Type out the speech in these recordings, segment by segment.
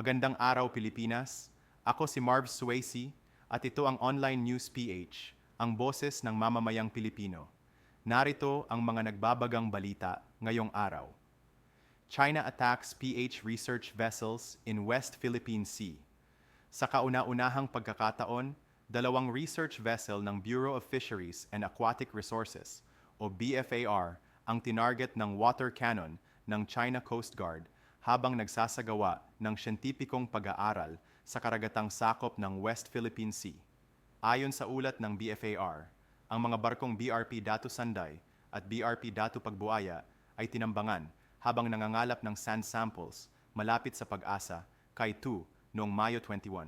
Magandang araw Pilipinas. Ako si Marv Suwaisi at ito ang Online News PH, ang boses ng mamamayang Pilipino. Narito ang mga nagbabagang balita ngayong araw. China attacks PH research vessels in West Philippine Sea. Sa kauna-unahang pagkakataon, dalawang research vessel ng Bureau of Fisheries and Aquatic Resources o BFAR ang tinarget ng water cannon ng China Coast Guard habang nagsasagawa ng siyentipikong pag-aaral sa karagatang sakop ng West Philippine Sea. Ayon sa ulat ng BFAR, ang mga barkong BRP Datu Sanday at BRP Datu Pagbuaya ay tinambangan habang nangangalap ng sand samples malapit sa Pag-asa, Kai 2 noong Mayo 21.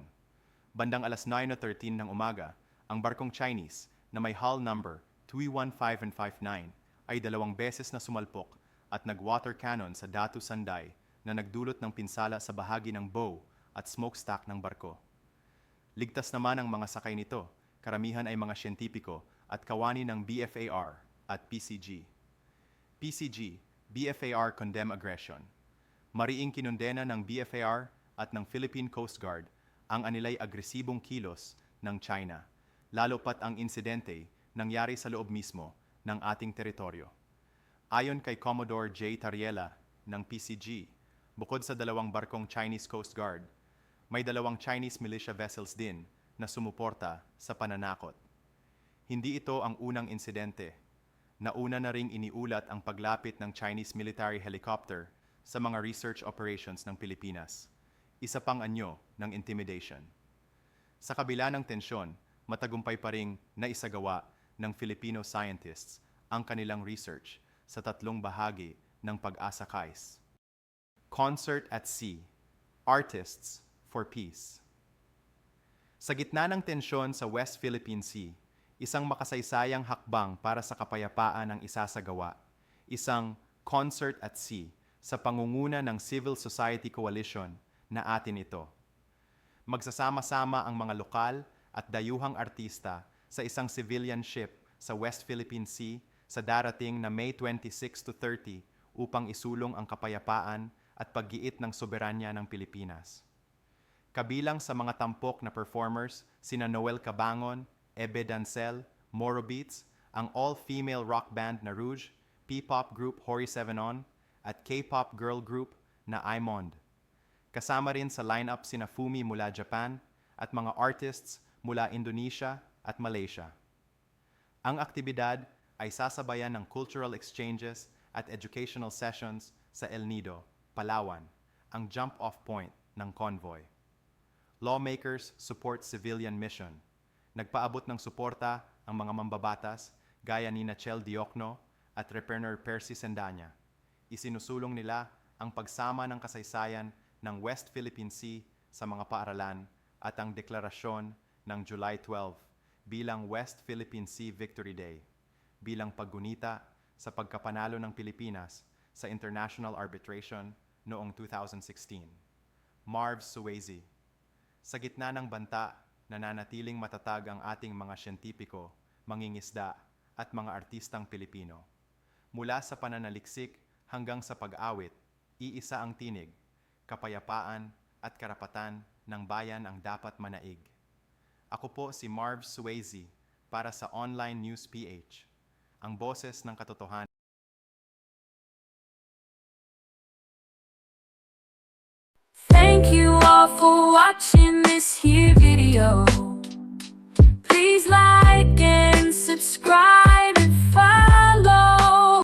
Bandang alas 9:13 ng umaga, ang barkong Chinese na may hull number 315 and 59 ay dalawang beses na sumalpok at nag-water cannon sa Datu Sanday na nagdulot ng pinsala sa bahagi ng bow at smokestack ng barko. Ligtas naman ang mga sakay nito, karamihan ay mga siyentipiko at kawani ng BFAR at PCG. PCG, BFAR condemn aggression. Mariing kinondena ng BFAR at ng Philippine Coast Guard ang anilay agresibong kilos ng China, lalo pat ang insidente nangyari sa loob mismo ng ating teritoryo. Ayon kay Commodore J. Tariela ng PCG, bukod sa dalawang barkong Chinese Coast Guard, may dalawang Chinese militia vessels din na sumuporta sa pananakot. Hindi ito ang unang insidente. Nauna na ring iniulat ang paglapit ng Chinese military helicopter sa mga research operations ng Pilipinas. Isa pang anyo ng intimidation. Sa kabila ng tensyon, matagumpay pa ring naisagawa ng Filipino scientists ang kanilang research sa tatlong bahagi ng Pag-asa CAIS. Concert at Sea, Artists for Peace. Sa gitna ng tensyon sa West Philippine Sea, isang makasaysayang hakbang para sa kapayapaan ang isasagawa, isang Concert at Sea sa pangunguna ng Civil Society Coalition na atin ito. Magsasama-sama ang mga lokal at dayuhang artista sa isang civilian ship sa West Philippine Sea sa darating na May 26 to 30 upang isulong ang kapayapaan at paggiit ng soberanya ng Pilipinas. Kabilang sa mga tampok na performers sina Noel Cabangon, Ebe Dancel, Moro Beats, ang all-female rock band na Rouge, P-pop group Hori 7 On, at K-pop girl group na Imond. Kasama rin sa lineup sina Fumi mula Japan at mga artists mula Indonesia at Malaysia. Ang aktibidad ay sasabayan ng cultural exchanges at educational sessions sa El Nido, Palawan, ang jump-off point ng convoy. Lawmakers support civilian mission. Nagpaabot ng suporta ang mga mambabatas gaya ni Chel Diokno at Repener Percy Sendanya. Isinusulong nila ang pagsama ng kasaysayan ng West Philippine Sea sa mga paaralan at ang deklarasyon ng July 12 bilang West Philippine Sea Victory Day, bilang paggunita sa pagkapanalo ng Pilipinas sa international arbitration noong 2016. Marv Suwaisi. Sa gitna ng banta, nananatiling matatag ang ating mga siyentipiko, mangingisda at mga artistang Pilipino. Mula sa pananaliksik hanggang sa pag-awit, iisa ang tinig, kapayapaan at karapatan ng bayan ang dapat manaig. Ako po si Marv Suwaisi para sa Online News PH, ang boses ng katotohanan. Thank you